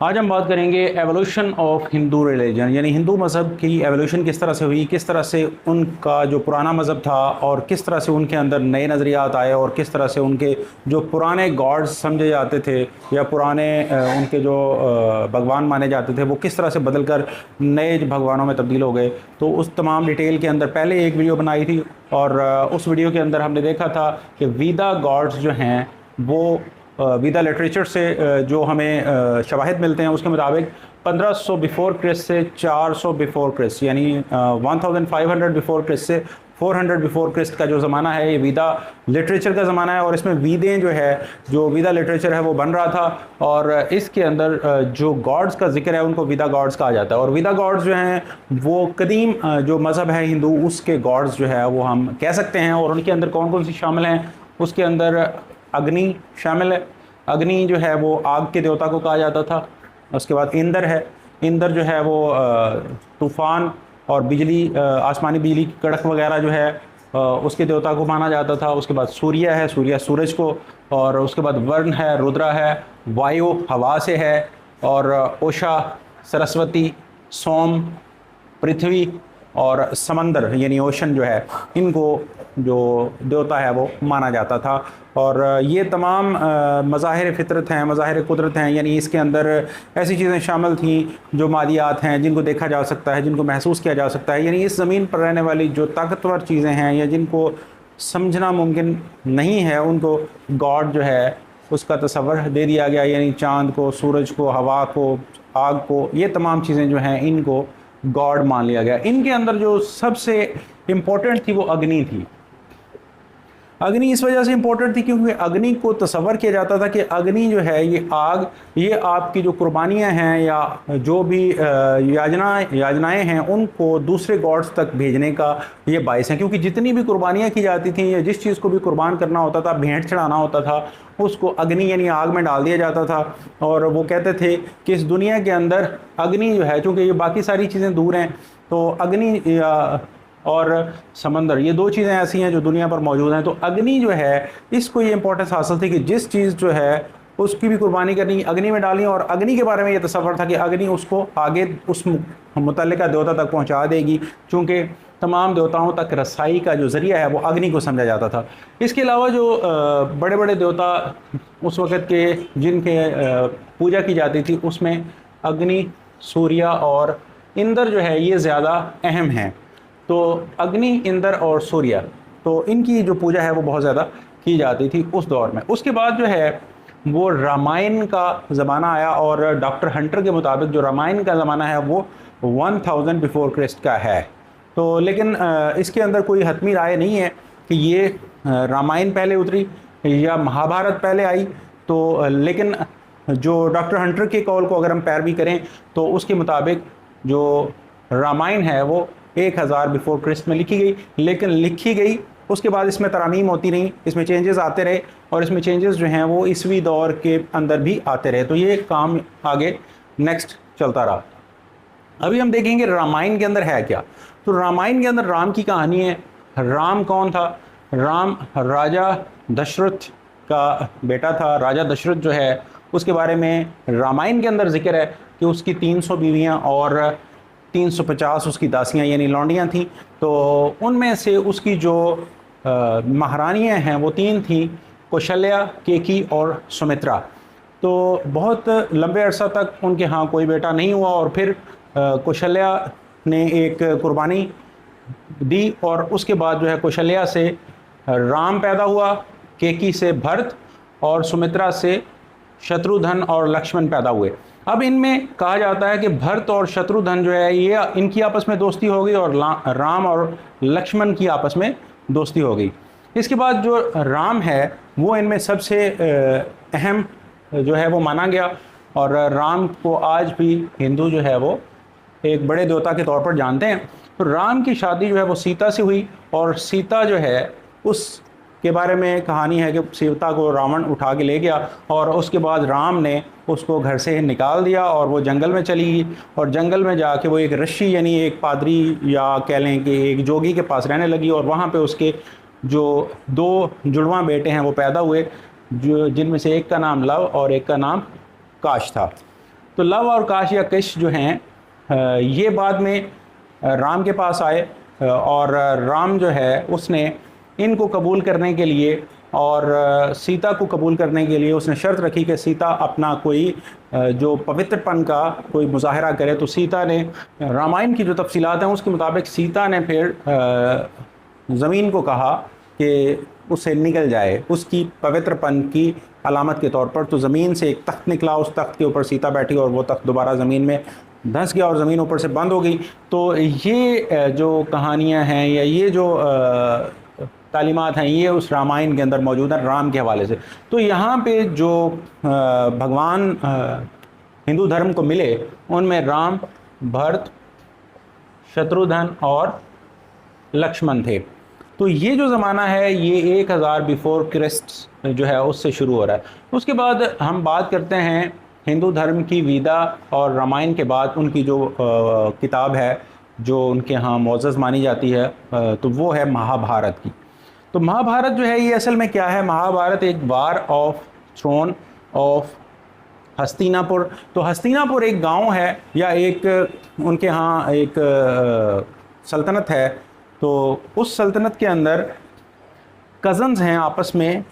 आज हम बात करेंगे एवोल्यूशन ऑफ हिंदू रिलीजन, यानी हिंदू मज़हब की एवोल्यूशन किस तरह से हुई, किस तरह से उनका जो पुराना मज़हब था और किस तरह से उनके अंदर नए नज़रियात आए और किस तरह से उनके जो पुराने गॉड्स समझे जाते थे या पुराने उनके जो भगवान माने जाते थे वो किस तरह से बदल कर नए भगवानों में तब्दील हो गए। तो उस तमाम डिटेल के अंदर पहले एक वीडियो बनाई थी और उस वीडियो के अंदर हमने देखा था कि वेदा गॉड्स जो हैं वो वेदा लिटरेचर से जो हमें शवाहिद मिलते हैं उसके मुताबिक 1500 बिफोर क्रिस्ट से 400 बिफोर क्रिस्ट, यानी 1500 बिफोर क्रिस्ट से 400 बिफोर क्रिस्ट का जो ज़माना है ये वेदा लिटरेचर का ज़माना है। और इसमें वेदें जो है, जो वेदा लिटरेचर है वो बन रहा था और इसके अंदर जो गॉड्स का जिक्र है उनको वेदा गॉड्स कहा जाता है। और वेदा गॉड्स जो हैं वो कदीम जो मज़हब है हिंदू उसके गॉड्स जो है वो हम कह सकते हैं। और उनके अंदर कौन कौन सी शामिल हैं, उसके अंदर अग्नि शामिल है। अग्नि जो है वो आग के देवता को कहा जाता था। उसके बाद इंद्र है, इंद्र जो है वो तूफ़ान और बिजली, आसमानी बिजली की कड़क वगैरह जो है उसके देवता को माना जाता था। उसके बाद सूर्य है, सूर्य सूरज को, और उसके बाद वर्ण है, रुद्र है, वायु हवा से है, और उषा सरस्वती, सोम पृथ्वी और समंदर यानी ओशन जो है, इनको जो देवता है वो माना जाता था। और ये तमाम मज़ाहिर फ़ितरत हैं, मज़ाहिर कुदरत हैं, यानी इसके अंदर ऐसी चीज़ें शामिल थीं जो मादियात हैं, जिनको देखा जा सकता है, जिनको महसूस किया जा सकता है। यानी इस ज़मीन पर रहने वाली जो ताकतवर चीज़ें हैं या जिनको समझना मुमकिन नहीं है उनको गॉड जो है उसका तस्वर दे दिया गया, यानी चाँद को, सूरज को, हवा को, आग को, ये तमाम चीज़ें जो हैं इनको गॉड मान लिया गया। इनके अंदर जो सबसे इम्पोर्टेंट थी वो अग्नि थी। अग्नि इस वजह से इम्पोर्टेंट थी क्योंकि अग्नि को तस्वर किया जाता था कि अग्नि जो है ये आग, ये आपकी जो कुर्बानियाँ हैं या जो भी याजनाएँ हैं उनको दूसरे गॉड्स तक भेजने का ये बाइस है। क्योंकि जितनी भी कुर्बानियाँ की जाती थी या जिस चीज़ को भी कुर्बान करना होता था, भेंट चढ़ाना होता था, उसको अग्नि यानी आग में डाल दिया जाता था। और वो कहते थे कि इस दुनिया के अंदर अग्नि जो है, चूँकि ये बाकी सारी चीज़ें दूर हैं, तो अग्नि और समंदर ये दो चीज़ें ऐसी हैं जो दुनिया पर मौजूद हैं। तो अग्नि जो है इसको ये इंपॉर्टेंस हासिल थी कि जिस चीज़ जो है उसकी भी कुर्बानी करनी, अग्नि में डाली। और अग्नि के बारे में ये तसव्वुर था कि अग्नि उसको आगे उस मुतल्लिका देवता तक पहुंचा देगी, चूँकि तमाम देवताओं तक रसाई का जो ज़रिया है वो अग्नि को समझा जाता था। इसके अलावा जो बड़े बड़े देवता उस वक़्त के जिनके पूजा की जाती थी उसमें अग्नि, सूर्य और इंद्र जो है ये ज़्यादा अहम हैं। तो अग्नि, इंद्र और सूर्य, तो इनकी जो पूजा है वो बहुत ज़्यादा की जाती थी उस दौर में। उसके बाद जो है वो रामायण का ज़माना आया और डॉक्टर हंटर के मुताबिक जो रामायण का ज़माना है वो 1000 बिफोर क्रिस्ट का है। तो लेकिन इसके अंदर कोई हतमी राय नहीं है कि ये रामायण पहले उतरी या महाभारत पहले आई। तो लेकिन जो डॉक्टर हंटर के कौल को अगर हम पैरवी करें तो उसके मुताबिक जो रामायण है वो 1000 बिफोर क्रिस्ट में लिखी गई। लेकिन लिखी गई उसके बाद इसमें तरामीम होती रही, इसमें चेंजेस आते रहे और इसमें चेंजेस जो हैं वो ईसवी दौर के अंदर भी आते रहे। तो ये काम आगे नेक्स्ट चलता रहा। अभी हम देखेंगे रामायण के अंदर है क्या। तो रामायण के अंदर राम की कहानी है। राम कौन था? राम राजा दशरथ का बेटा था। राजा दशरथ जो है उसके बारे में रामायण के अंदर जिक्र है कि उसकी 300 बीवियाँ और 350 उसकी दासियाँ यानी लौंडियाँ थीं। तो उनमें से उसकी जो महारानियाँ हैं वो 3 थीं, कौशल्या, केकी और सुमित्रा। तो बहुत लंबे अरसा तक उनके यहाँ कोई बेटा नहीं हुआ और फिर कौशल्या ने एक कुर्बानी दी और उसके बाद जो है कौशल्या से राम पैदा हुआ, केकी से भरत और सुमित्रा से शत्रुघ्न और लक्ष्मण पैदा हुए। अब इनमें कहा जाता है कि भरत और शत्रुघ्न जो है ये इनकी आपस में दोस्ती हो गई और राम और लक्ष्मण की आपस में दोस्ती हो गई। इसके बाद जो राम है वो इनमें सबसे अहम जो है वो माना गया और राम को आज भी हिंदू जो है वो एक बड़े देवता के तौर पर जानते हैं। तो राम की शादी जो है वो सीता से हुई और सीता जो है उस के बारे में कहानी है कि सीता को रावण उठा के ले गया और उसके बाद राम ने उसको घर से निकाल दिया और वो जंगल में चली गई और जंगल में जाके वो एक ऋषि यानी एक पादरी या कह लें कि एक जोगी के पास रहने लगी और वहाँ पे उसके जो 2 जुड़वां बेटे हैं वो पैदा हुए, जो जिनमें से एक का नाम लव और एक का नाम काश था। तो लव और काश या किश जो हैं ये बाद में राम के पास आए और राम जो है उसने इनको कबूल करने के लिए और सीता को कबूल करने के लिए उसने शर्त रखी कि सीता अपना कोई जो पवित्रपन का कोई मुजाहरा करे। तो सीता ने, रामायण की जो तफसीलात हैं उसके मुताबिक सीता ने फिर ज़मीन को कहा कि उससे निकल जाए उसकी पवित्रपन की अलामत के तौर पर। तो ज़मीन से एक तख्त निकला, उस तख्त के ऊपर सीता बैठी और वो तख्त दोबारा ज़मीन में धंस गया और ज़मीन ऊपर से बंद हो गई। तो ये जो कहानियाँ हैं या ये जो तालीमात हैं ये उस रामायण के अंदर मौजूद है राम के हवाले से। तो यहाँ पे जो भगवान हिंदू धर्म को मिले उनमें राम, भरत, शत्रुघ्न और लक्ष्मण थे। तो ये जो ज़माना है ये 1000 बिफोर क्रिस्ट जो है उससे शुरू हो रहा है। उसके बाद हम बात करते हैं हिंदू धर्म की वेदा और रामायण के बाद उनकी जो किताब है जो उनके यहाँ मोअज़्ज़ज़ मानी जाती है तो वो है महाभारत की। तो महाभारत जो है ये असल में क्या है? महाभारत एक war of throne of Hastinapur. तो हस्तिनापुर एक गांव है या एक उनके यहाँ एक सल्तनत है। तो उस सल्तनत के अंदर कज़न्स हैं आपस में,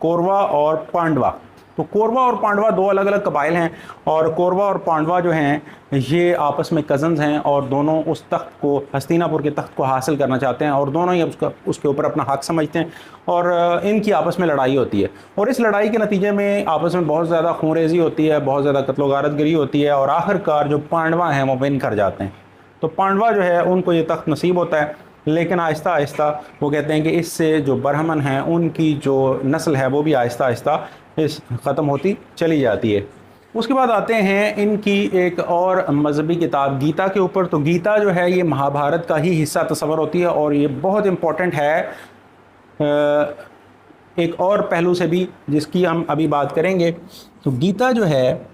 कौरवा और पांडवा। तो कौरवा और पांडवा दो अलग अलग कबाइल हैं और कौरवा और पांडवा जो हैं ये आपस में कज़न्स हैं और दोनों उस तख्त को, हस्तिनापुर के तख्त को हासिल करना चाहते हैं और दोनों ही उसके ऊपर अपना हक समझते हैं और इनकी आपस में लड़ाई होती है। और इस लड़ाई के नतीजे में आपस में बहुत ज़्यादा खूनरेज़ी होती है, बहुत ज़्यादा कत्लो गारतगिरी होती है और आखिरकार जो पांडवा हैं वो विन कर जाते हैं। तो पांडवा जो है उनको ये तख्त नसीब होता है, लेकिन आहिस्ता आहिस्ता वो कहते हैं कि इससे जो ब्राह्मण हैं उनकी जो नस्ल है वो भी आहिस्ता आहिस्ता ख़त्म होती चली जाती है। उसके बाद आते हैं इनकी एक और मजहबी किताब गीता के ऊपर। तो गीता जो है ये महाभारत का ही हिस्सा तस्वर होती है और ये बहुत इम्पोर्टेंट है एक और पहलू से भी जिसकी हम अभी बात करेंगे। तो गीता जो है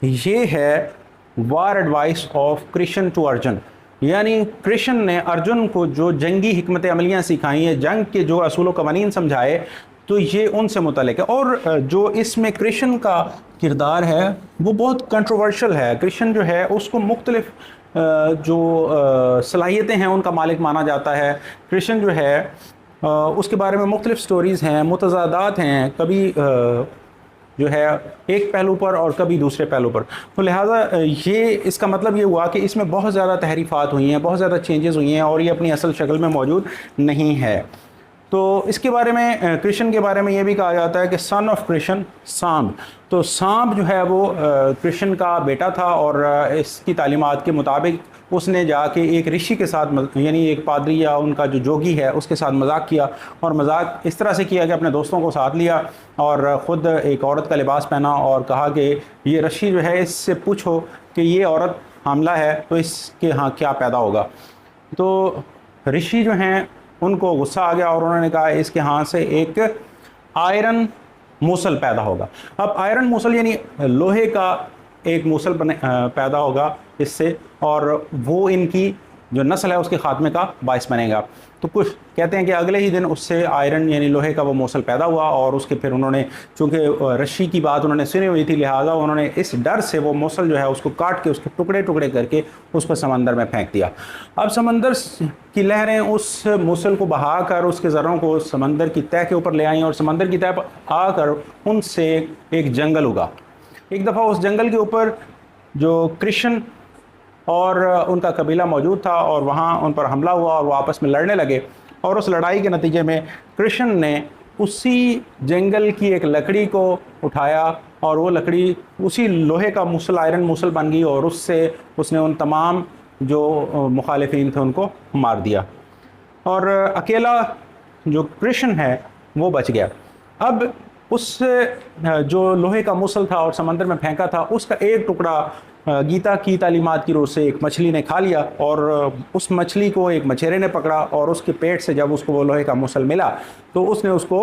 ये है war advice of Krishna to Arjun, यानी कृष्ण ने अर्जुन को जो जंगी हिकमत अमलियाँ सिखाई हैं, जंग के जो असूल कवानीन समझाए, तो ये उनसे मुतल्लिक़ है। और जो इसमें कृष्ण का किरदार है वो बहुत कंट्रोवर्शियल है। कृष्ण जो है उसको मुख्तलिफ जो सलाहियतें हैं उनका मालिक माना जाता है। कृष्ण जो है उसके बारे में मुख्तलिफ स्टोरीज़ हैं, मुतज़ादात हैं, कभी जो है एक पहलू पर और कभी दूसरे पहलू पर। तो लिहाजा ये इसका मतलब ये हुआ कि इसमें बहुत ज़्यादा तहरीफ़ात हुई हैं, बहुत ज़्यादा चेंजेस हुई हैं और ये अपनी असल शक्ल में मौजूद नहीं है। तो इसके बारे में कृष्ण के बारे में ये भी कहा जाता है कि सन ऑफ कृष्ण सांब। तो सांब जो है वो कृष्ण का बेटा था और इसकी तालीमात के मुताबिक उसने जाके एक ऋषि के साथ, यानी एक पादरी या उनका जो जोगी है उसके साथ मजाक किया और मजाक इस तरह से किया कि अपने दोस्तों को साथ लिया और ख़ुद एक औरत का लिबास पहना और कहा कि ये ऋषि जो है इससे पूछो कि ये औरत हामला है तो इसके यहाँ क्या पैदा होगा। तो ऋषि जो हैं उनको गुस्सा आ गया और उन्होंने कहा इसके हाथ से एक आयरन मूसल पैदा होगा। अब आयरन मूसल यानी लोहे का एक मूसल पैदा होगा इससे और वो इनकी जो नस्ल है उसके खात्मे का बायस बनेगा। तो कुछ कहते हैं कि अगले ही दिन उससे आयरन यानी लोहे का वो मूसल पैदा हुआ और उसके फिर उन्होंने, चूँकि ऋषि की बात उन्होंने सुनी हुई थी, लिहाजा उन्होंने इस डर से वो मूसल जो है उसको काट के उसके टुकड़े टुकड़े करके उसको समंदर में फेंक दिया। अब समंदर की लहरें उस मूसल को बहा कर उसके ज़र्रों को समंदर की तह के ऊपर ले आईं और समंदर की तह पर आकर उनसे एक जंगल उगा। एक दफ़ा उस जंगल के ऊपर जो कृष्ण और उनका कबीला मौजूद था और वहाँ उन पर हमला हुआ और वो आपस में लड़ने लगे और उस लड़ाई के नतीजे में कृष्ण ने उसी जंगल की एक लकड़ी को उठाया और वो लकड़ी उसी लोहे का मूसल, आयरन मूसल बन गई और उससे उसने उन तमाम जो मुखालिफिन थे उनको मार दिया और अकेला जो कृष्ण है वो बच गया। अब उस जो लोहे का मूसल था और समंदर में फेंका था उसका एक टुकड़ा गीता की तालीमात की रोज़ से एक मछली ने खा लिया और उस मछली को एक मछेरे ने पकड़ा और उसके पेट से जब उसको वो लोहे का मूसल मिला तो उसने उसको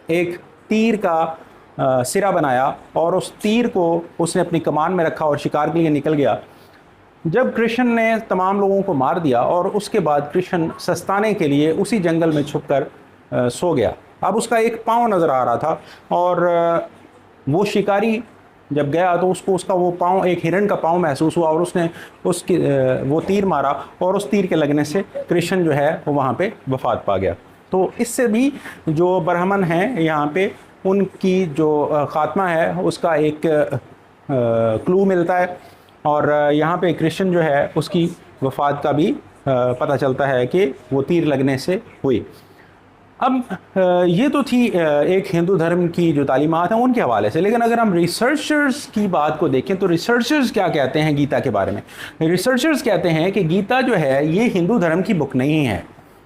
एक तीर का सिरा बनाया और उस तीर को उसने अपनी कमान में रखा और शिकार के लिए निकल गया। जब कृष्ण ने तमाम लोगों को मार दिया और उसके बाद कृष्ण सस्ताने के लिए उसी जंगल में छुपकर सो गया। अब उसका एक पाँव नज़र आ रहा था और वो शिकारी जब गया तो उसको उसका वो पाँव, एक हिरण का पाँव महसूस हुआ और उसने उसकी वो तीर मारा और उस तीर के लगने से कृष्ण जो है वो वहाँ पे वफात पा गया। तो इससे भी जो ब्राह्मण हैं यहाँ पे उनकी जो ख़ात्मा है उसका एक क्लू मिलता है, और यहाँ पे कृष्ण जो है उसकी वफात का भी पता चलता है कि वो तीर लगने से हुई। अब ये तो थी एक हिंदू धर्म की जो तालीमात हैं उनके हवाले से, लेकिन अगर हम रिसर्चर्स की बात को देखें तो रिसर्चर्स क्या कहते हैं गीता के बारे में। रिसर्चर्स कहते हैं कि गीता जो है ये हिंदू धर्म की बुक नहीं है,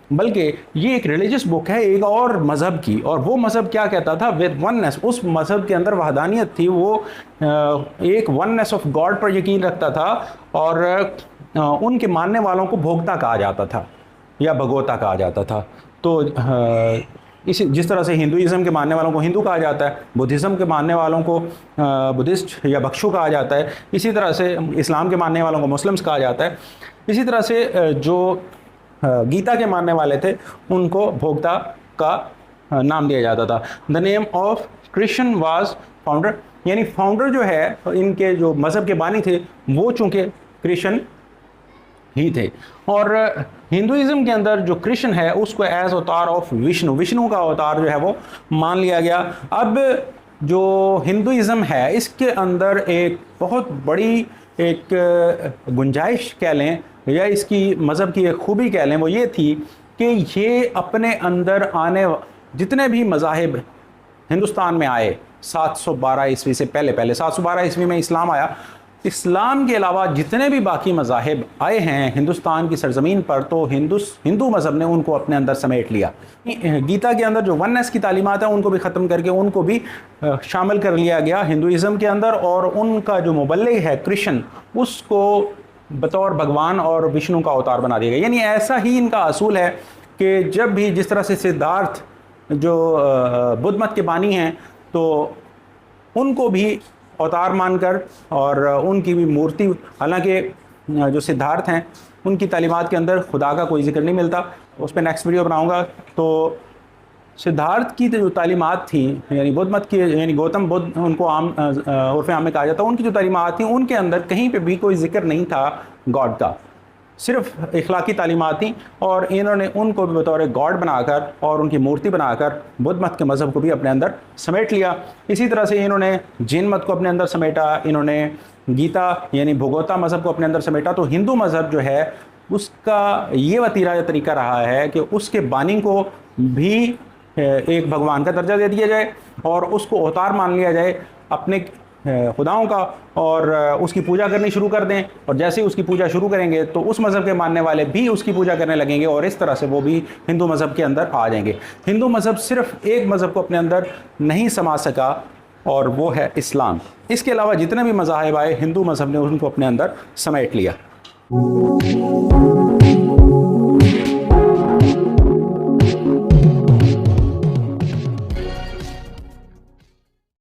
बल्कि ये एक रिलीजियस बुक है एक और मज़हब की। और वो मज़हब क्या कहता था, विद वननेस, उस मज़हब के अंदर वहदानियत थी, वो एक वननेस ऑफ गॉड पर यकीन रखता था, और उनके मानने वालों को भोक्ता कहा जाता था या भगोता कहा जाता था। तो इसी जिस तरह से हिंदुइज़्म के मानने वालों को हिंदू कहा जाता है, बुद्धिज़्म के मानने वालों को बुद्धिस्ट या बख्शु कहा जाता है, इसी तरह से इस्लाम के मानने वालों को मुस्लिम्स कहा जाता है। इसी तरह से जो गीता के मानने वाले थे उनको भोक्ता का नाम दिया जाता था। The name of Krishna was founder, यानी फाउंडर जो है इनके जो मज़हब के बानी थे वो चूँकि कृष्ण ही थे। और हिंदुइज़्म के अंदर जो कृष्ण है उसको एज अवतार ऑफ विष्णु, विष्णु का अवतार जो है वो मान लिया गया। अब जो हिंदुइज़्म है इसके अंदर एक बहुत बड़ी एक गुंजाइश कह लें या इसकी मज़हब की एक खूबी कह लें, वो ये थी कि ये अपने अंदर आने जितने भी मज़ाहिब हिंदुस्तान में आए 712 ईस्वी से पहले 712 ईस्वी में इस्लाम आया, इस्लाम के अलावा जितने भी बाकी मज़ाहिब आए हैं हिंदुस्तान की सरज़मीन पर, तो हिंदू मज़हब ने उनको अपने अंदर समेट लिया। गीता के अंदर जो वननेस की तालीमात है उनको भी ख़त्म करके उनको भी शामिल कर लिया गया हिंदुइज़्म के अंदर, और उनका जो मुबल्लिग है कृष्ण उसको बतौर भगवान और विष्णु का अवतार बना दिया गया। यानी ऐसा ही इनका असूल है कि जब भी जिस तरह से सिद्धार्थ जो बुद्ध मत के बानी हैं तो उनको भी अवतार मानकर और उनकी भी मूर्ति, हालांकि जो सिद्धार्थ हैं उनकी तालीमात के अंदर खुदा का कोई जिक्र नहीं मिलता, उस पर नेक्स्ट वीडियो बनाऊंगा। तो सिद्धार्थ की जो तालीमात थी यानी बुद्ध मत की, यानी गौतम बुद्ध उनको आम उर्फ़ आम में कहा जाता है, उनकी जो तालीमात थी उनके अंदर कहीं पे भी कोई जिक्र नहीं था गॉड का, सिर्फ इखलाकी तालीमात थी। और इन्होंने उनको भी बतौर गॉड बनाकर और उनकी मूर्ति बनाकर बुद्ध मत के मज़हब को भी अपने अंदर समेट लिया। इसी तरह से इन्होंने जैन मत को अपने अंदर समेटा, इन्होंने गीता यानी भगवता मज़हब को अपने अंदर समेटा। तो हिंदू मज़हब जो है उसका ये वतीरा या तरीका रहा है कि उसके बानी को भी एक भगवान का दर्जा दे दिया जाए और उसको अवतार मान लिया जाए अपने खुदाओं का, और उसकी पूजा करनी शुरू कर दें। और जैसे ही उसकी पूजा शुरू करेंगे तो उस मज़हब के मानने वाले भी उसकी पूजा करने लगेंगे, और इस तरह से वो भी हिंदू मज़हब के अंदर आ जाएंगे। हिंदू मज़हब सिर्फ एक मज़हब को अपने अंदर नहीं समा सका और वो है इस्लाम। इसके अलावा जितने भी मज़ाहिब आए हिंदू मज़हब ने उनको अपने अंदर समेट लिया।